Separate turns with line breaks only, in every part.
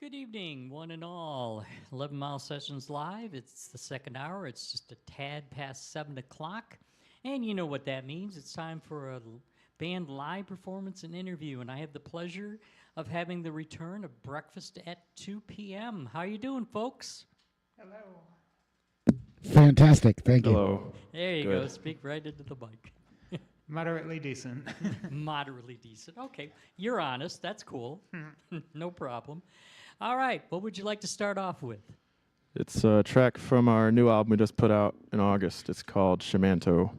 Good evening, one and all. 11 Mile Sessions Live. It's the second hour. It's just a tad past 7 o'clock. And you know what that means. It's time for a band live performance and interview. And I have the pleasure of having the return of Breakfast at 2 p.m. How you doing, folks?
Hello.
Fantastic. Thank you.
Hello.
There you
Good.
go. Speak right into the mic.
Moderately decent.
Moderately decent. Okay. You're honest. That's cool. No problem. All right. What would you like to start off with?
It's a track from our new album we just put out in August. It's called Shamanto.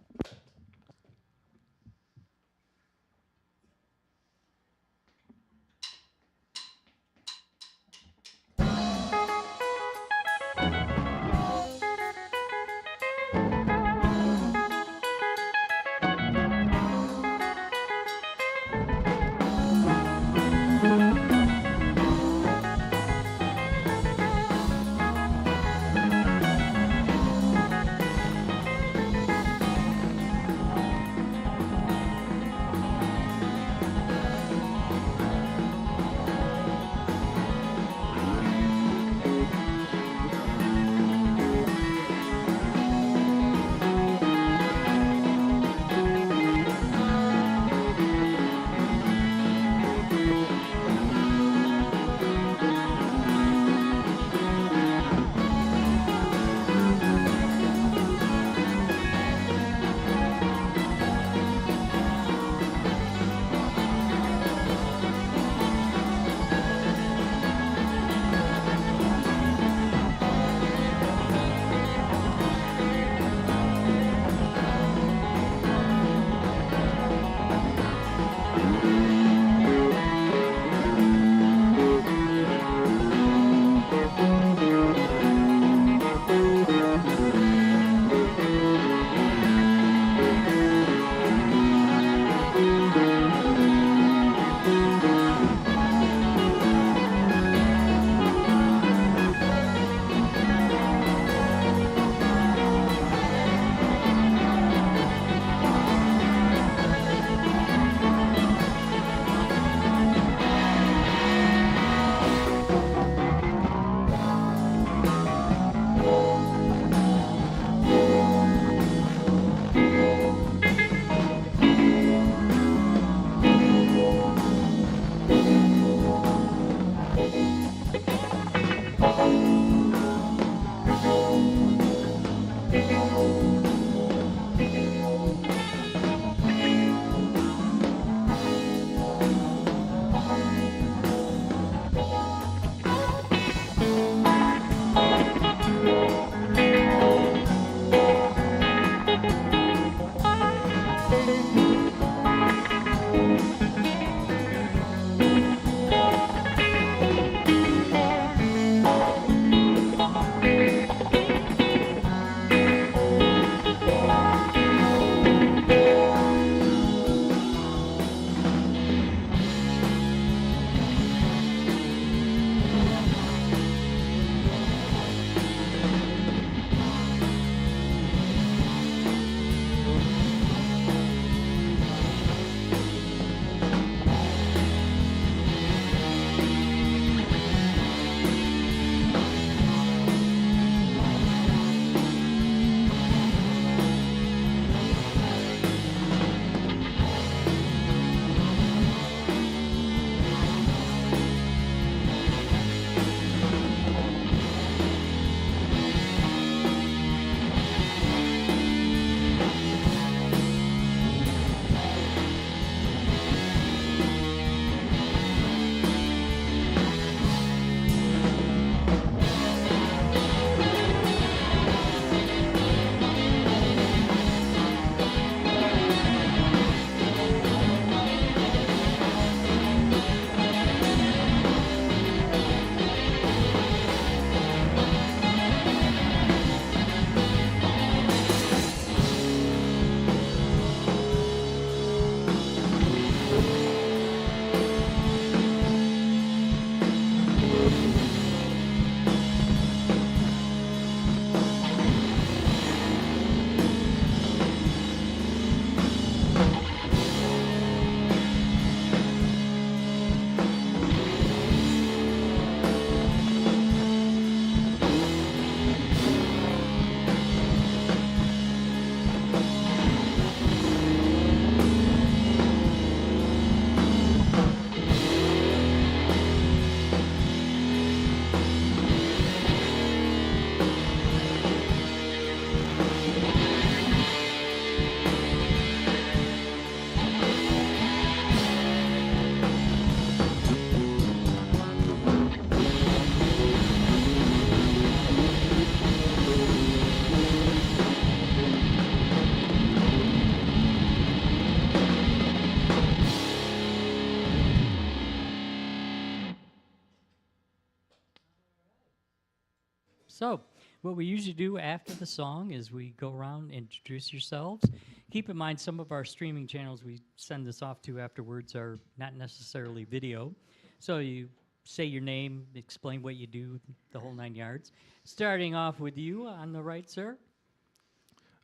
So, what we usually do after the song is we go around, introduce yourselves. Keep in mind, some of our streaming channels we send this off to afterwards are not necessarily video. So, you say your name, explain what you do, the whole 9 yards. Starting off with you on the right, sir.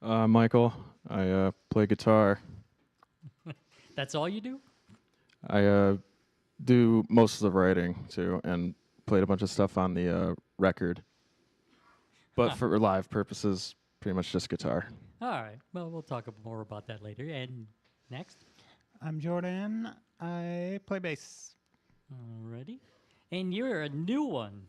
Michael, I play guitar.
That's all you do?
I do most of the writing too, and played a bunch of stuff on the record. But for live purposes, pretty much just guitar.
All right. Well, we'll talk more about that later. And next.
I'm Jordan. I play bass.
Alrighty. And you're a new one.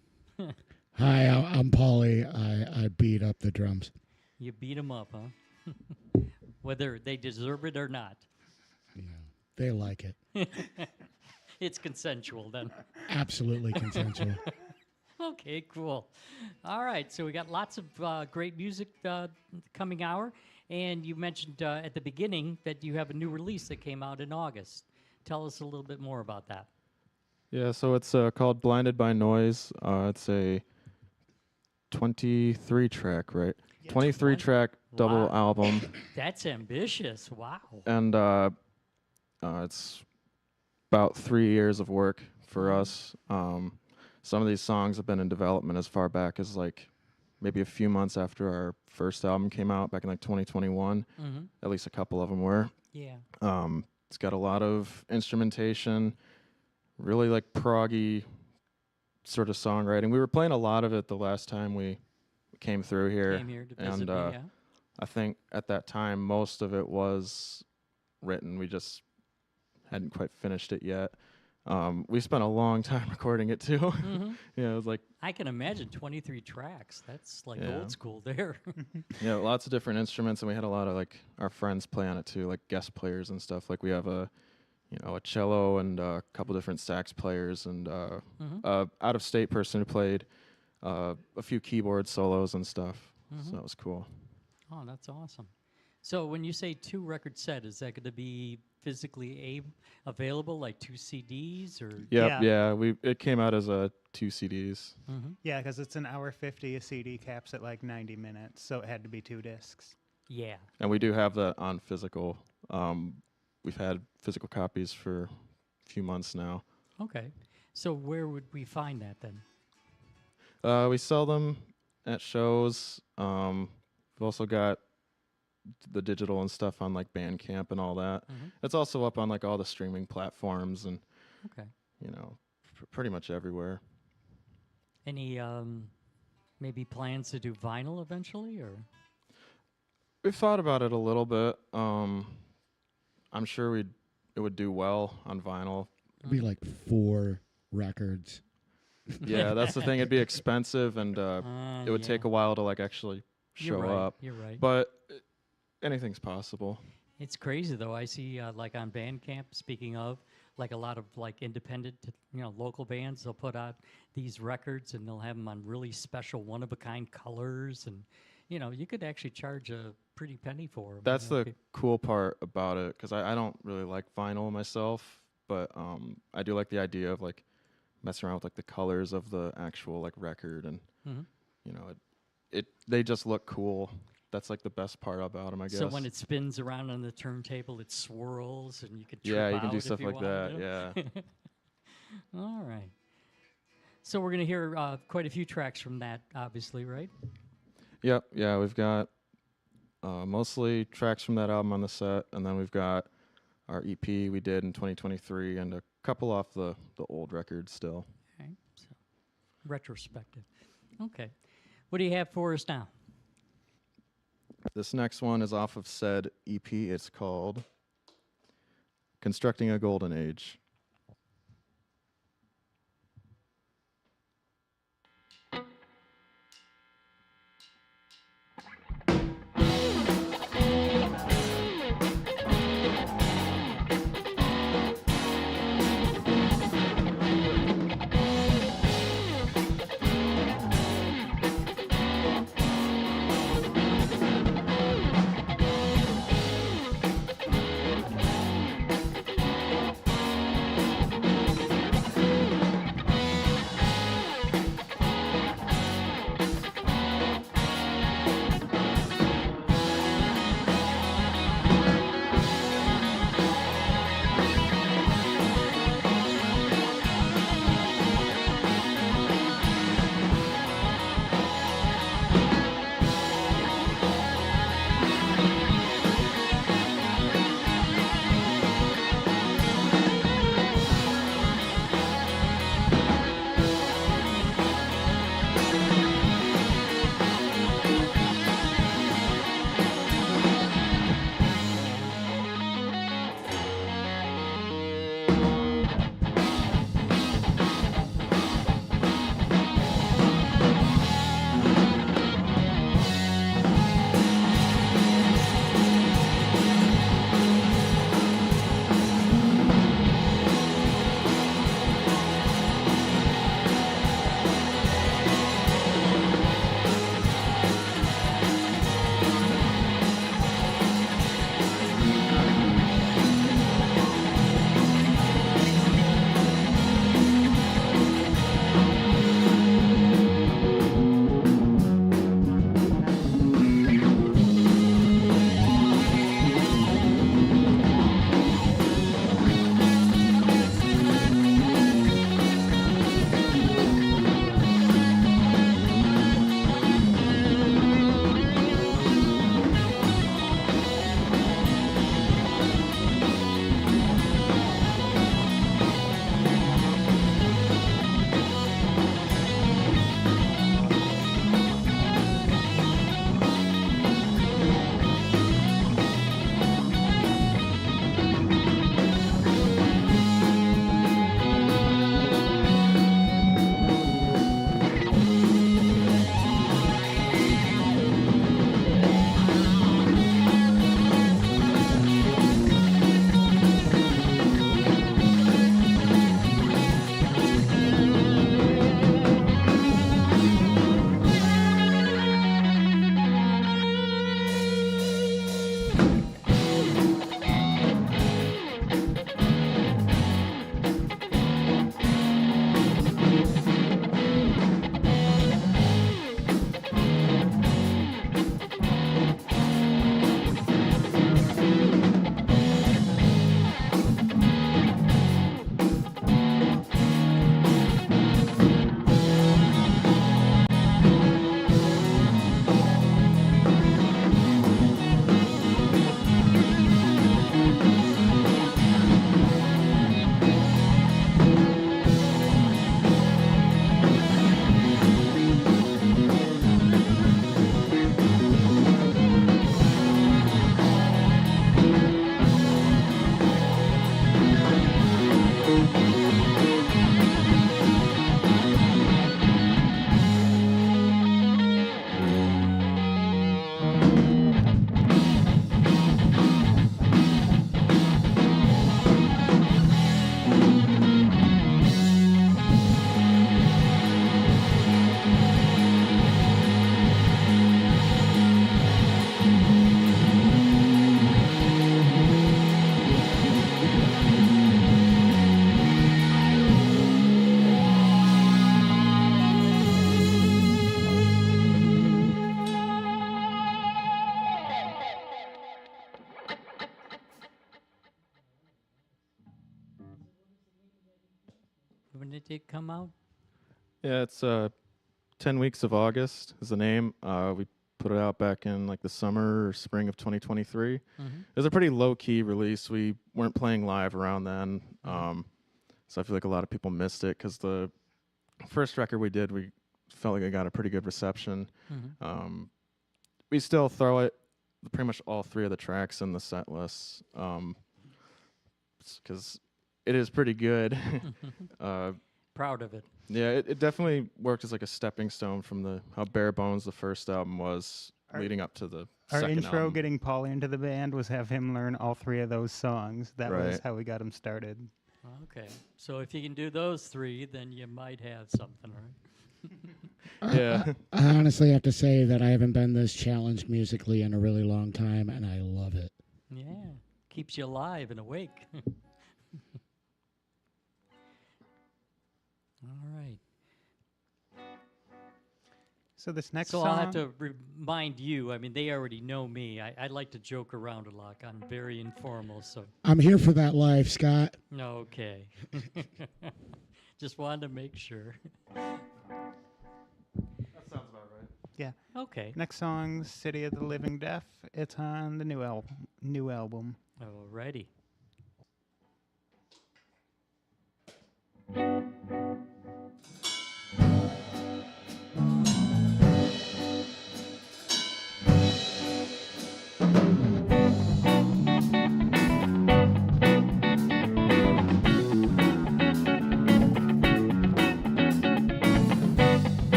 Hi, I'm Paulie. I beat up the drums.
You beat them up, huh? Whether they deserve it or not.
Yeah, they like it.
It's consensual then.
Absolutely consensual.
Okay, cool. All right, so we got lots of great music coming hour. And you mentioned at the beginning that you have a new release that came out in August. Tell us a little bit more about that.
Yeah, so it's called Blinded by Noise. It's a 23 track, right?
Yeah.
23 track double
Wow.
album.
That's ambitious. Wow.
And it's about 3 years of work for us. Some of these songs have been in development as far back as like maybe a few months after our first album came out back in like 2021.
Mm-hmm.
At least a couple of them were.
Yeah.
It's got a lot of instrumentation, really like proggy sort of songwriting. We were playing a lot of it the last time we came through here.
Came here to visit
and
me, yeah.
I think at that time most of it was written. We just hadn't quite finished it yet. We spent a long time recording it too.
Mm-hmm.
Yeah, it was like
I can imagine 23 tracks. That's like
Yeah.
old school there.
lots of different instruments, and we had a lot of like our friends play on it too, like guest players and stuff. Like we have a cello and a couple different sax players, and
Mhm.
out of state person who played a few keyboard solos and stuff.
Mhm.
So that was cool.
Oh, that's awesome. So when you say 2 record set, is that going to be physically available, like 2 CDs or?
Yep,
Yeah.
it came out as 2 CDs.
Mm-hmm.
Yeah, because it's an hour 50. A CD caps at like 90 minutes, so it had to be 2 discs.
Yeah.
And we do have that on physical. We've had physical copies for a few months now.
Okay. So where would we find that then?
We sell them at shows. We've also got the digital and stuff on like Bandcamp and all that.
Mhm.
It's also up on like all the streaming platforms and
Okay.
pretty much everywhere.
Any maybe plans to do vinyl eventually, or?
We've thought about it a little bit. I'm sure it would do well on vinyl.
It'd be like 4 records.
Yeah, that's the thing. It'd be expensive, and it would take a while to like actually show
You're right.
up.
You're right.
But anything's possible.
It's crazy though. I see like on Bandcamp, speaking of, like a lot of like independent, local bands, they'll put out these records and they'll have them on really special one-of-a-kind colors, and you could actually charge a pretty penny for them.
That's the cool part about it, because I don't really like vinyl myself, but I do like the idea of like messing around with like the colors of the actual like record, and
Mhm.
they just look cool. That's like the best part about them, I guess.
So when it spins around on the turntable, it swirls, and you can trip
yeah, you can
out
do
if
stuff
you
like that.
wanted
Yeah.
to. All right. So we're gonna hear quite a few tracks from that, obviously, right?
Yep. Yeah, we've got mostly tracks from that album on the set, and then we've got our EP we did in 2023, and a couple off the old record still.
Okay. So retrospective. Okay. What do you have for us now?
This next one is off of said EP. It's called Constructing a Golden Age.
when it did come out?
Yeah, it's 10 Weeks of August is the name. We put it out back in like the summer or spring of 2023.
Mm-hmm.
It was a pretty low-key release. We weren't playing live around then, so I feel like a lot of people missed it because the first record we did, we felt like it got a pretty good reception.
Mm-hmm.
We still throw it, pretty much all 3 of the tracks in the set list, because it is pretty good.
Proud of it.
Yeah, it definitely worked as like a stepping stone from how bare bones the first album was leading up to the
Our
second
intro
album.
getting Paulie into the band was have him learn all 3 of those songs. That was
Right.
how we got him started.
Okay. So if you can do those 3, then you might have something, right?
Yeah.
I honestly have to say that I haven't been this challenged musically in a really long time, and I love it.
Yeah. Keeps you alive and awake. All right.
So this next
So
song,
I'll have to remind you. I mean, they already know me. I like to joke around a lot. I'm very informal. So
I'm here for that life, Scott.
okay. Just wanted to make sure.
That sounds about right.
yeah.
Okay.
Next song, "City of the Living Deaf." It's on the new album.
Alrighty.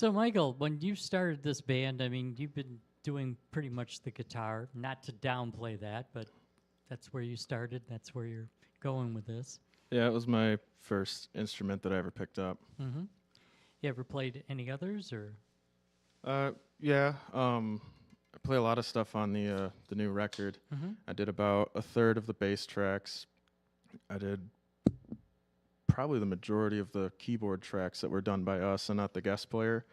So, Michael, when you started this band, I mean, you've been doing pretty much the guitar. Not to downplay that, but that's where you started. That's where you're going with this.
Yeah, it was my first instrument that I ever picked up.
Mm-hmm. You ever played any others, or?
Yeah, I play a lot of stuff on the new record.
Mm-hmm.
I did about a third of the bass tracks. I did probably the majority of the keyboard tracks that were done by us and not the guest player.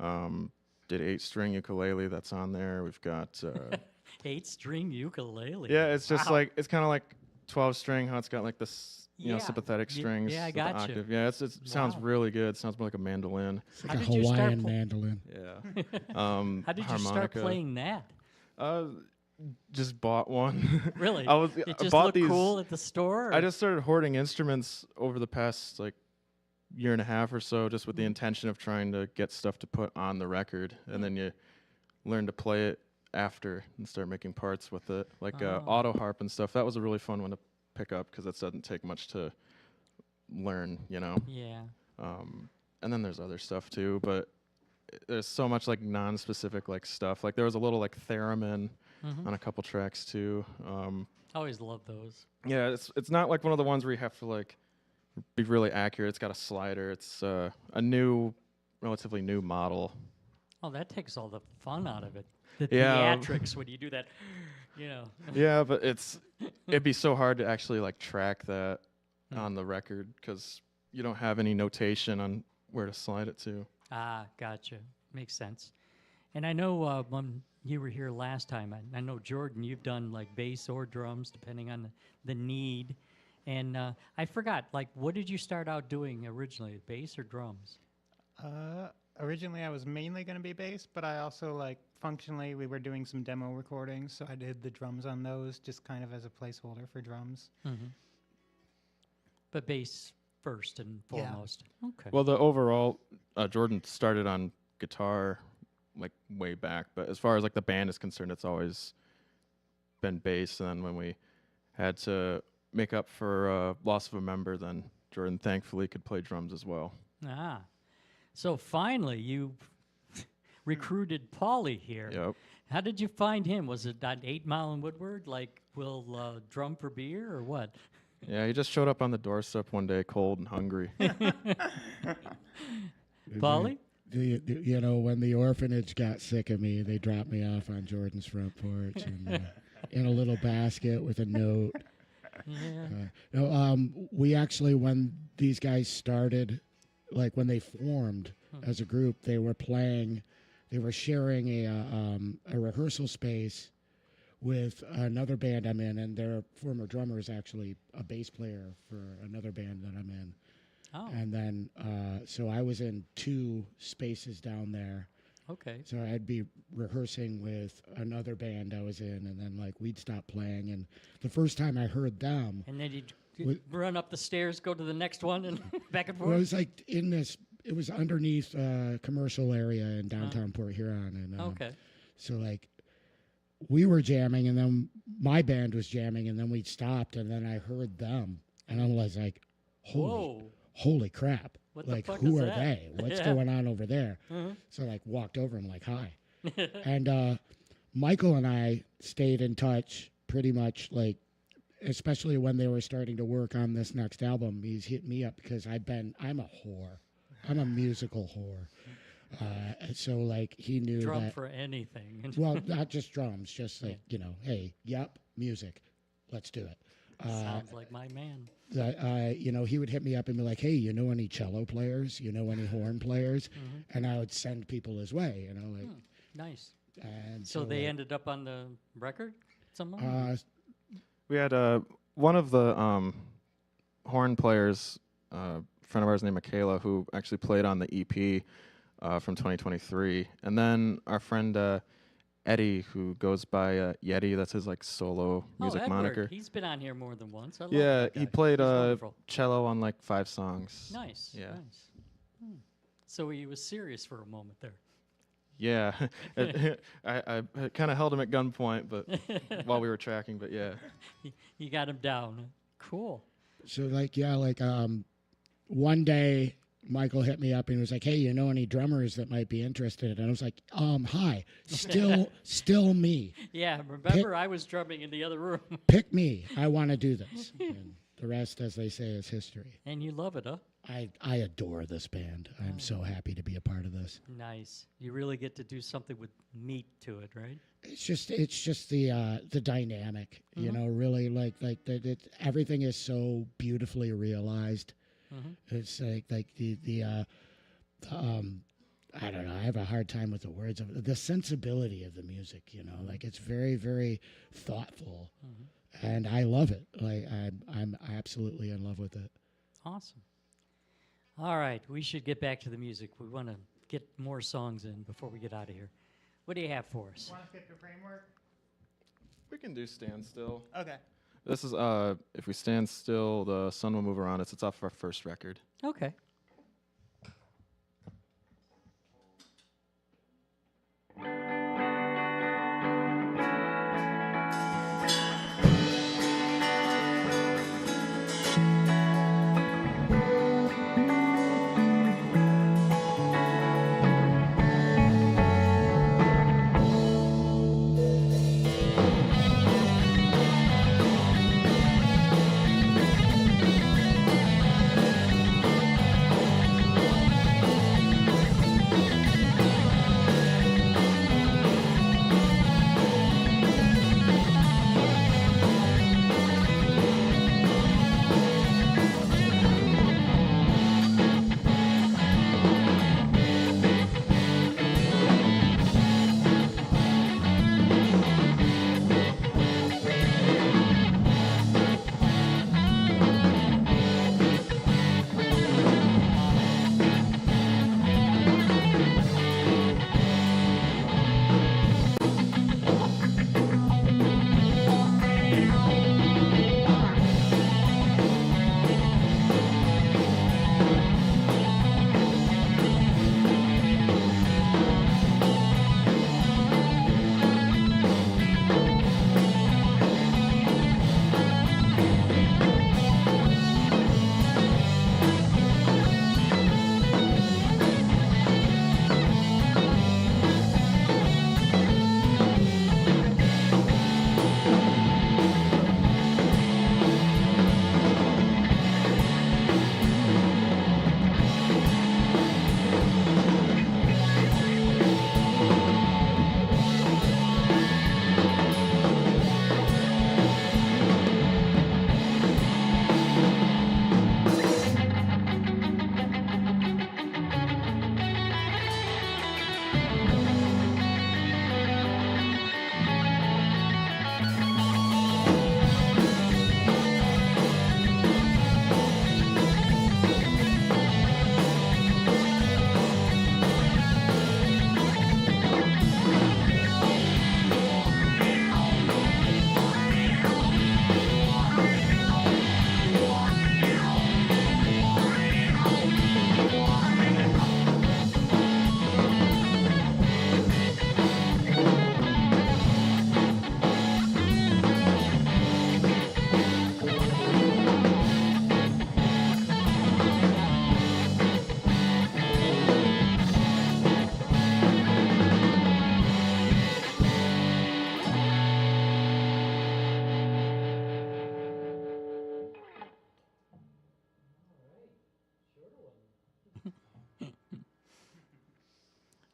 Mm-hmm.
Did 8-string ukulele that's on there. We've got
8-string ukulele.
yeah, it's just
Wow.
like it's kind of like 12-string. How it's got like this
Yeah.
sympathetic
Yeah,
strings.
yeah, I
with the
gotcha.
octave. Yeah, it sounds
Wow.
really good. It sounds more like a mandolin.
It's like
How
a
did you start
Hawaiian
pl-
mandolin.
Yeah.
How did you start
harmonica.
playing that?
Just bought one.
Really?
I
It just
bought
looked
these.
cool at the store?
I
or-
just started hoarding instruments over the past like year and a half or so, just with the
Mhm.
intention of trying to get stuff to put on the record, and then you learn to play it after and start making parts with it, like
Oh.
auto harp and stuff. That was a really fun one to pick up because it doesn't take much to learn,
Yeah.
And then there's other stuff too, but there's so much like non-specific like stuff. Like there was a little like theremin
Mm-hmm.
on a couple tracks too.
Always love those.
Yeah, it's not like one of the ones where you have to like be really accurate. It's got a slider. It's a relatively new model.
Oh, that takes all the fun out of it. The
Yeah.
theatrics when you do that, you know.
Yeah, but it'd be so hard to actually like track that
Hmm.
on the record because you don't have any notation on where to slide it to.
Ah, gotcha. Makes sense. And I know when you were here last time, I know, Jordan, you've done like bass or drums, depending on the need. And I forgot, like, what did you start out doing originally, bass or drums?
Originally, I was mainly going to be bass, but I also functionally we were doing some demo recordings, so I did the drums on those just kind of as a placeholder for drums.
Mm-hmm. But bass first and
Yeah.
foremost. Okay.
Well, the overall Jordan started on guitar like way back, but as far as like the band is concerned, it's always been bass. And then when we had to make up for loss of a member, then Jordan thankfully could play drums as well.
Ah. So finally, you recruited Paulie here.
Yep.
How did you find him? Was it on 8 Mile and Woodward? Like, we'll drum for beer or what?
Yeah, he just showed up on the doorstep one day, cold and hungry.
Paulie?
When the orphanage got sick of me, they dropped me off on Jordan's front porch and in a little basket with a note.
Yeah.
We actually, when these guys started, like when they formed as a group, they were sharing a rehearsal space with another band I'm in, and their former drummer is actually a bass player for another band that I'm in.
Oh,
And then, so I was in 2 spaces down there.
okay.
So I'd be rehearsing with another band I was in, and then we'd stop playing. And the first time I heard them,
And then you'd
Wait.
run up the stairs, go to the next one, and back and
well, it
forth?
was it was underneath a commercial area in downtown Port Huron. And
Okay.
so we were jamming, and then my band was jamming, and then we stopped, and then I heard them, and I was like, holy crap.
What the fuck
who
is
are
that?
they? What's
Yeah.
going on over there?
Mhm.
So walked over and hi. And Michael and I stayed in touch pretty much especially when they were starting to work on this next album. He's hit me up because I'm a whore. I'm a musical whore. So he knew
Drum
that.
for anything.
Well, not just drums, just hey, yep, music. Let's do it.
Sounds like my man.
He would hit me up and be like, hey, you know any cello players? You know any horn players?
Mm-hmm.
And I would send people his way,
Nice.
And
So they ended up on the record somehow?
We had one of the horn players, a friend of ours named Michaela, who actually played on the EP from 2023. And then our friend Eddie, who goes by Yeti, that's his solo music
Edward.
moniker.
He's been on here more than once. I love
Yeah,
that guy.
he played
He's wonderful.
cello on 5 songs.
Nice.
Yeah.
Nice. So he was serious for a moment there.
Yeah, I kind of held him at gunpoint, but while we were tracking, but yeah.
You got him down. Cool.
so one day Michael hit me up and was like, "Hey, you know any drummers that might be interested?" And I was like, "Hi, still me.
Yeah, remember I was drumming in the other room.
Pick me. I want to do this." And the rest, as they say, is history.
And you love it, huh?
I adore this band. I'm so happy to be a part of this.
Nice. You really get to do something with meat to it, right?
It's just the dynamic, you know, really like that. Everything is so beautifully realized. It's like the I don't know. I have a hard time with the words of the sensibility of the music. You know, like it's very, very thoughtful, and I love it. Like I'm absolutely in love with it.
Awesome. All right, we should get back to the music. We want to get more songs in before we get out of here. What do you have for us?
Want to skip the framework?
We can do Stand Still.
Okay.
This is if we stand still, the sun will move around us. It's off our first record.
Okay.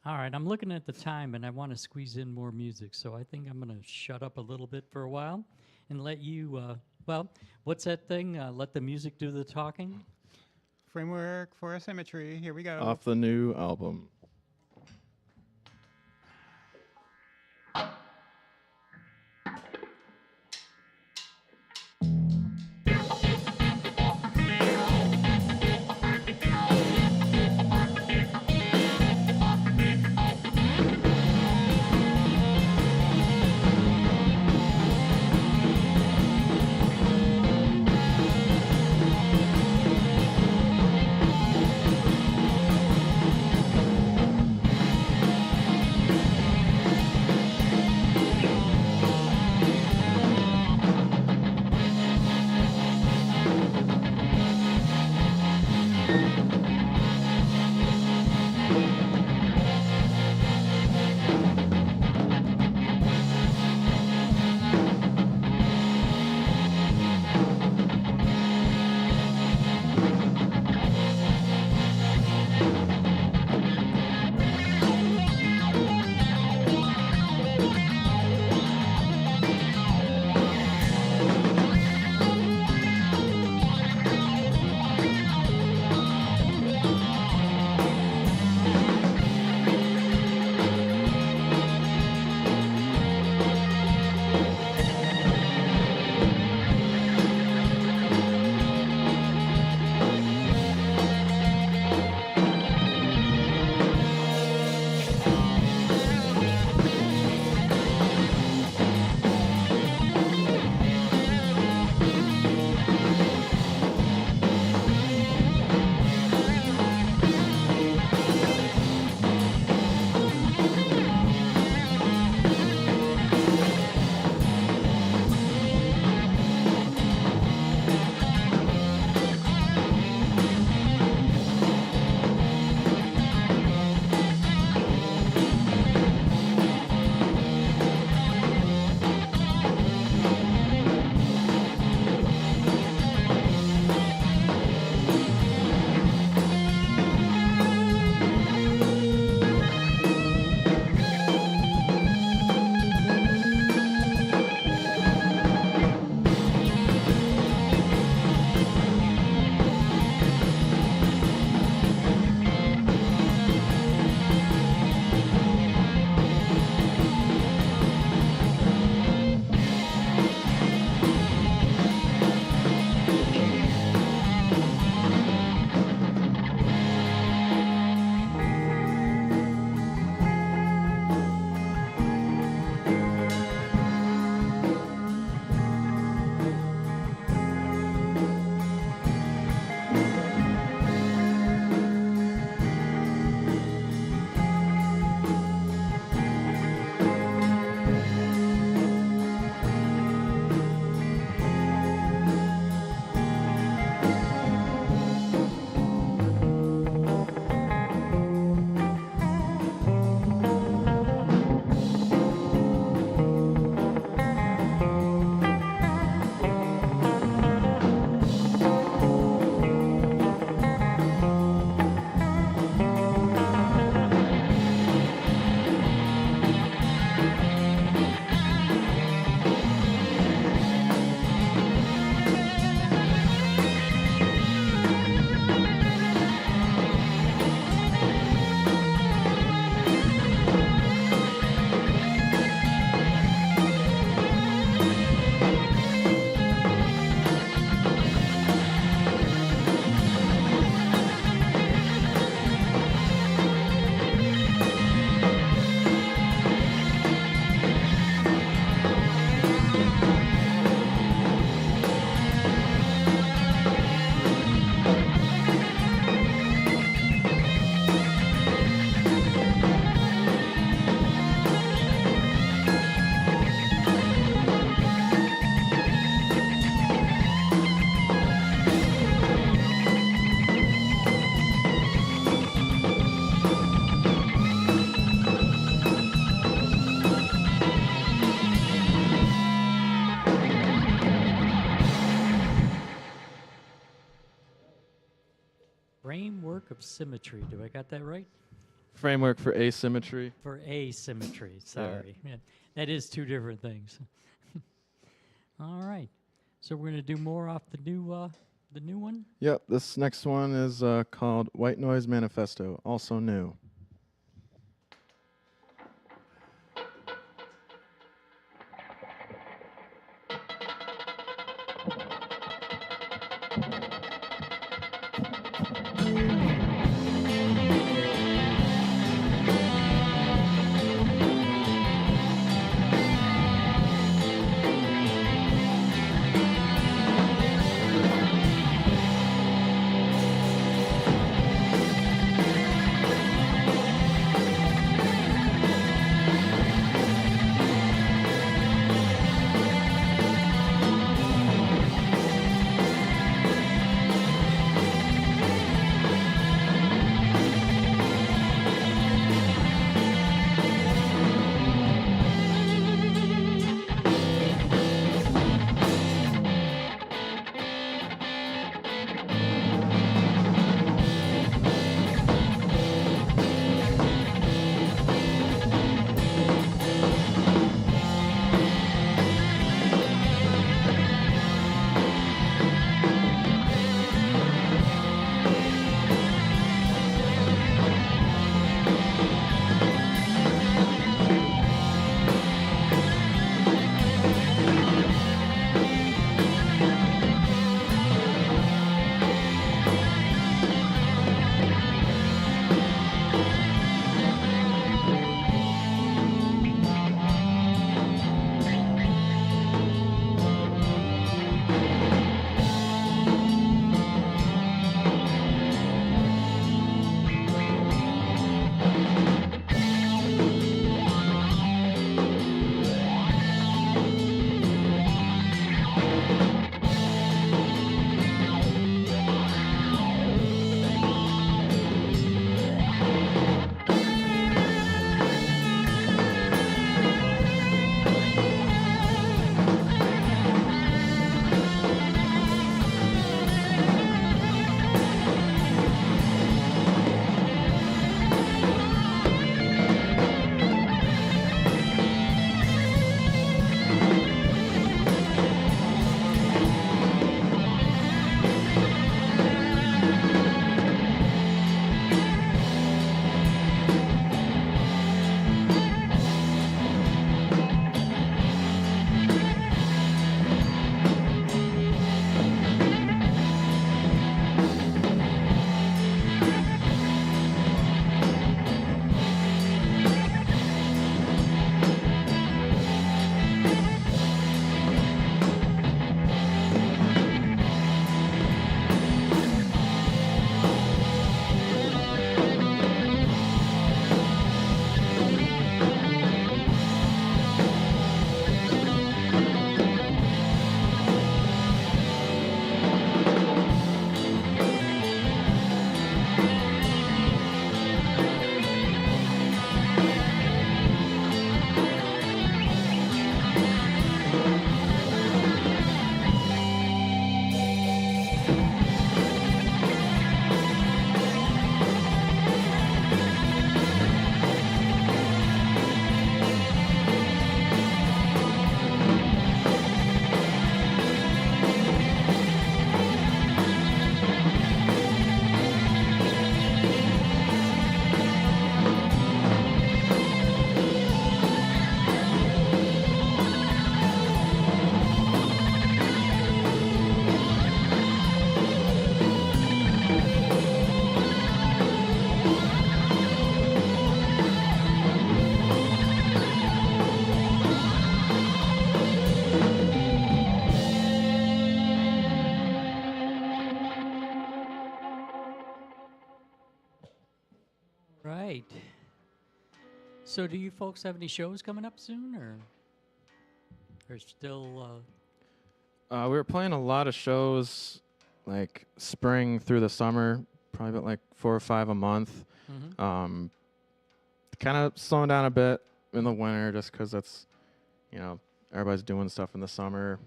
All right, I'm looking at the time and I want to squeeze in more music, so I think I'm going to shut up a little bit for a while and let you, well, what's that thing? Let the music do the talking?
Framework for Symmetry. Here we go.
Off the new album.
of symmetry. Do I got that right?
Framework for asymmetry.
For asymmetry. Sorry. Yeah, that is two different things. All right. So we're going to do more off the new one.
Yep, this next one is called White Noise Manifesto, also new.
Right. So do you folks have any shows coming up soon, or still?
We were playing a lot of shows, like spring through the summer, probably about like 4 or 5 a month.
Mhm.
Kind of slowing down a bit in the winter, just because that's, everybody's doing stuff in the summer,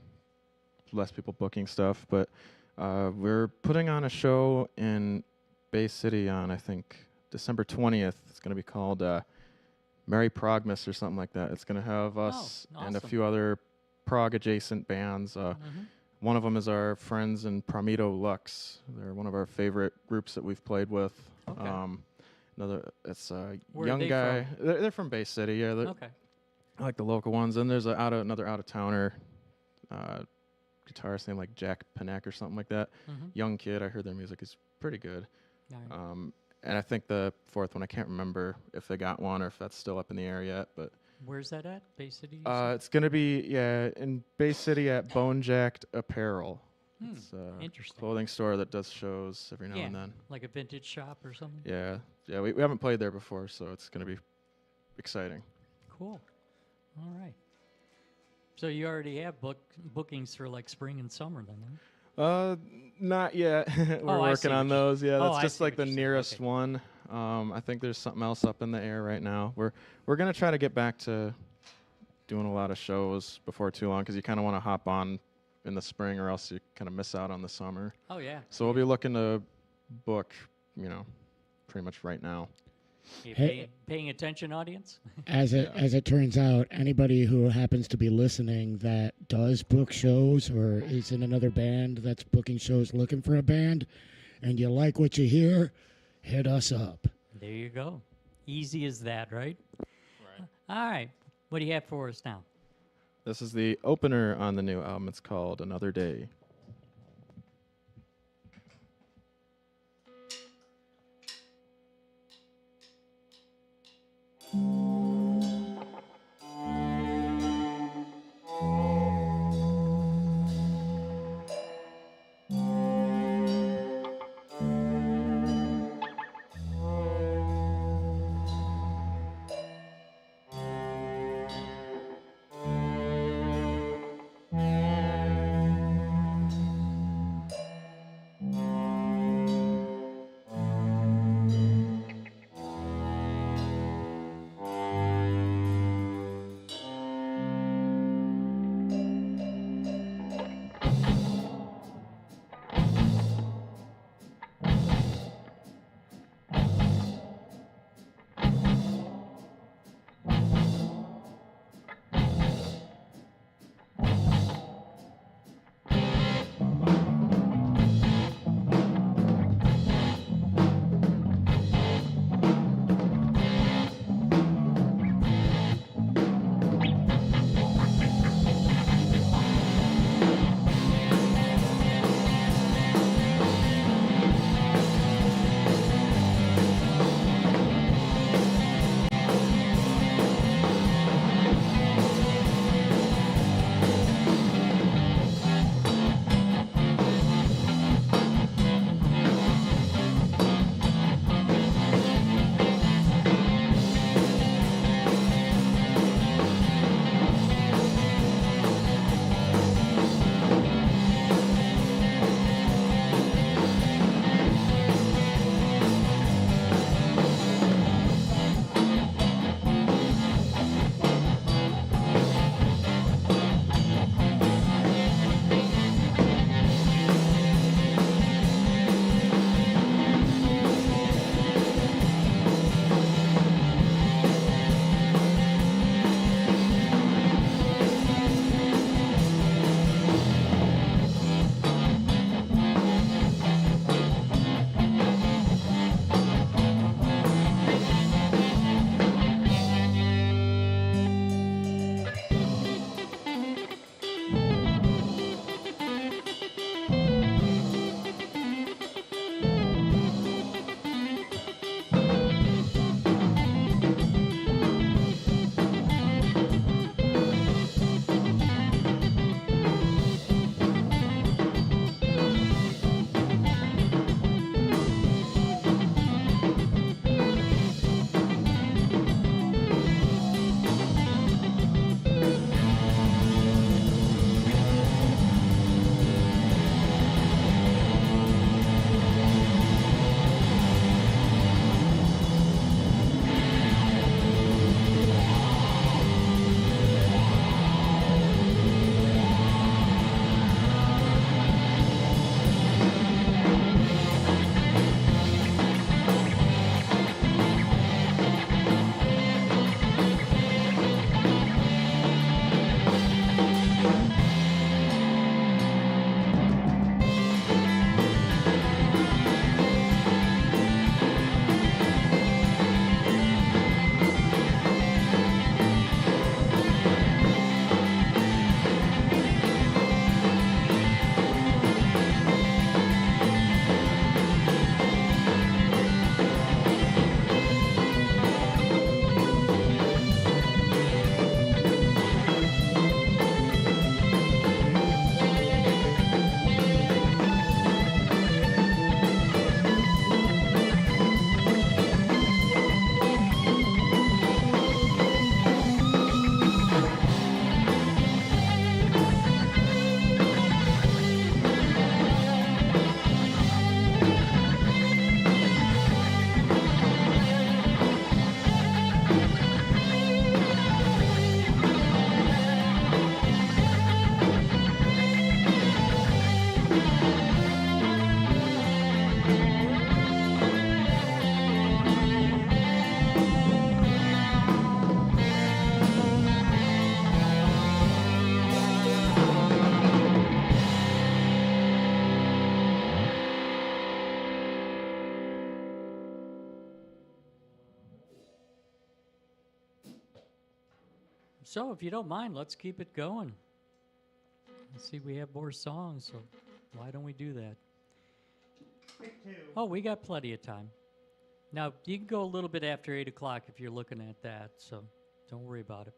less people booking stuff. But we're putting on a show in Bay City on, I think, December 20th. It's going to be called Merry Progmas or something like that. It's going to have us and a
awesome.
few other prog adjacent bands. One of them is our friends in Pramito Lux. They're one of our favorite groups that we've played with.
Okay.
Another, it's a
Where are
young
they
guy. They're from Bay City. Yeah,
Okay.
I like the local ones. And there's another out of towner guitarist named like Jack Panek or something like that.
Mm-hmm.
Young kid. I heard their music is pretty good.
All right.
And I think the fourth one, I can't remember if they got one or if that's still up in the air yet. But
Where's that at? Bay City? you said?
it's gonna be in Bay City at Bone Jacked Apparel. It's
Interesting.
clothing store that does shows every now
Yeah.
and then.
Like a vintage shop or something?
Yeah, we haven't played there before, so it's gonna be exciting.
Cool. All right. So you already have bookings for like spring and summer then, huh?
Not yet. We're
Oh, I see
working on
what you-
those. Yeah,
oh,
that's
I
just
see
like
what
the
you're saying.
nearest
Okay.
one. I think there's something else up in the air right now. We're gonna try to get back to doing a lot of shows before too long because you kind of want to hop on in the spring or else you kind of miss out on the summer.
Oh, yeah.
So we'll be looking to book, pretty much right now.
You
Hey-
paying attention, audience?
As it turns out, anybody who happens to be listening that does book shows or is in another band that's booking shows looking for a band, and you like what you hear, hit us up.
There you go. Easy as that, right? All right. What do you have for us now?
This is the opener on the new album. It's called Another Day.
So, if you don't mind, let's keep it going. Let's see, we have more songs, so why don't we do that? Oh, we got plenty of time. Now, you can go a little bit after 8 o'clock if you're looking at that, so don't worry about it.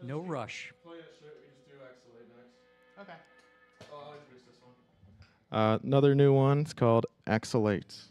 No rush.
Play it, we just do Exhalate next.
Okay.
Oh, I'll introduce this one. Another new one. It's called Exhalate.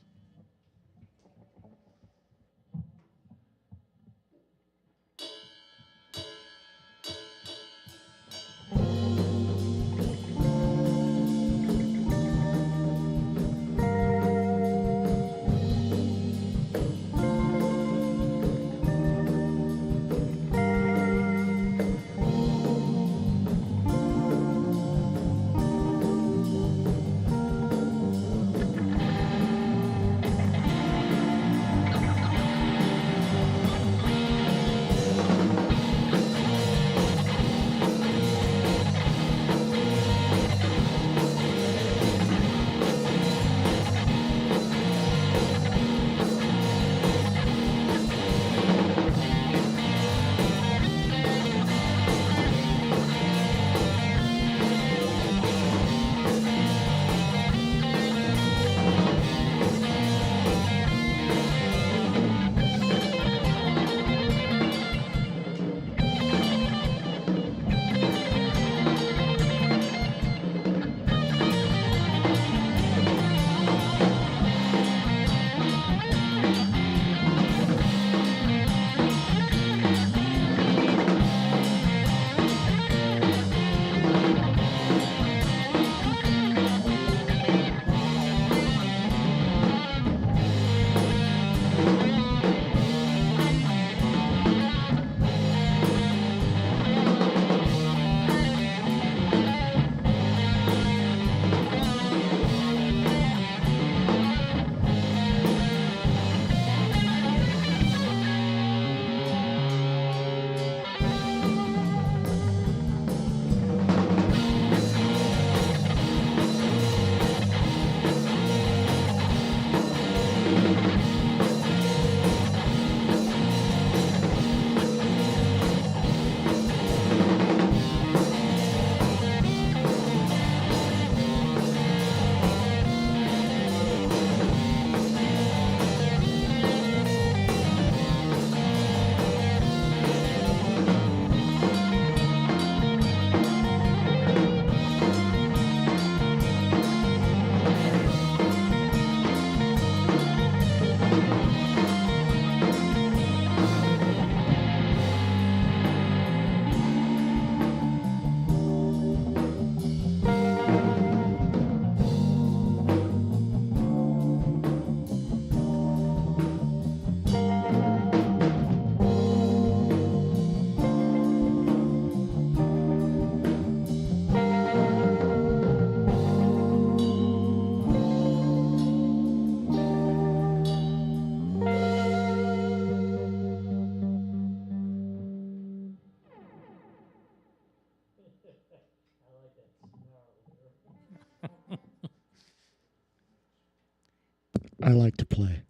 I like to play.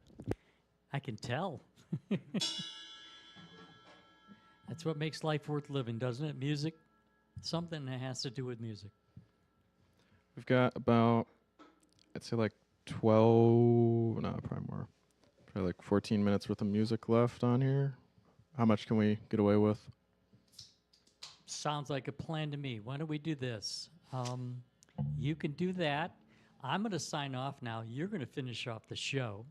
I can tell. That's what makes life worth living, doesn't it? Music? Something that has to do with music.
We've got about, I'd say like 12, no, probably more. Probably like 14 minutes worth of music left on here. How much can we get away with?
Sounds like a plan to me. Why don't we do this? You can do that. I'm going to sign off now. You're going to finish off the show.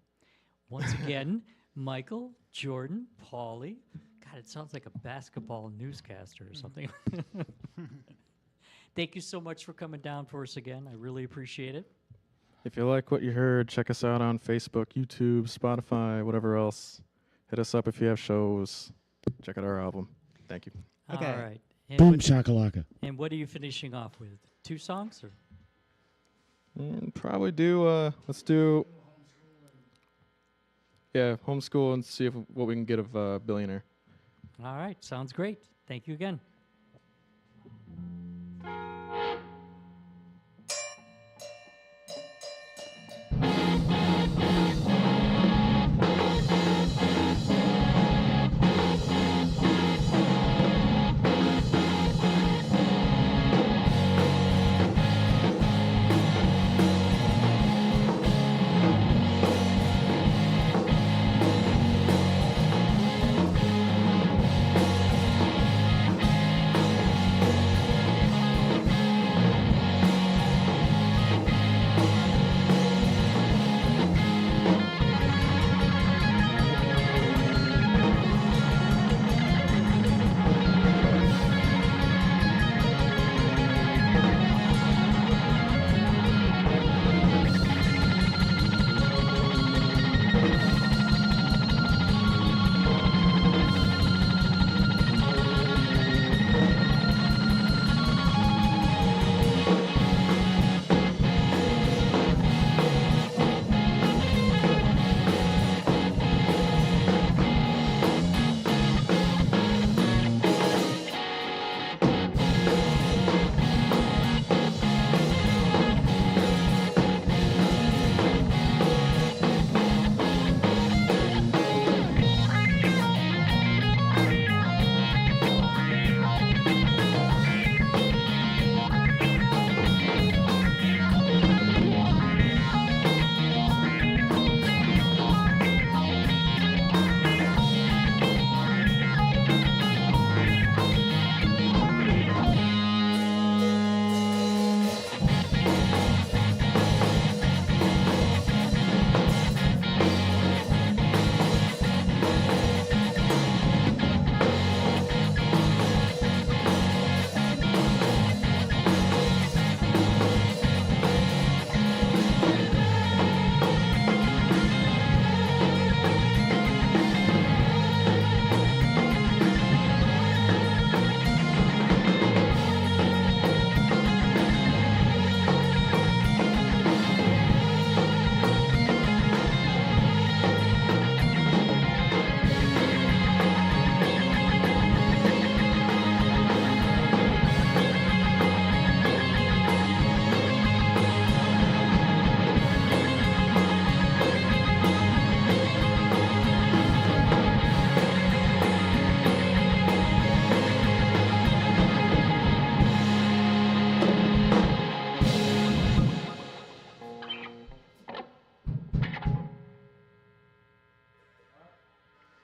Once again, Michael, Jordan, Paulie. God, it sounds like a basketball newscaster or something. Thank you so much for coming down for us again. I really appreciate it.
If you like what you heard, check us out on Facebook, YouTube, Spotify, whatever else. Hit us up if you have shows. Check out our album. Thank you.
Okay.
All right. And
Boom
what,
shakalaka.
and what are you finishing off with? 2 songs? Or?
Probably do, let's do, yeah, homeschool and see what we can get of Billionaire.
All right. Sounds great. Thank you again.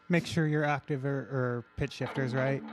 make sure your octave or pitch shifter's right.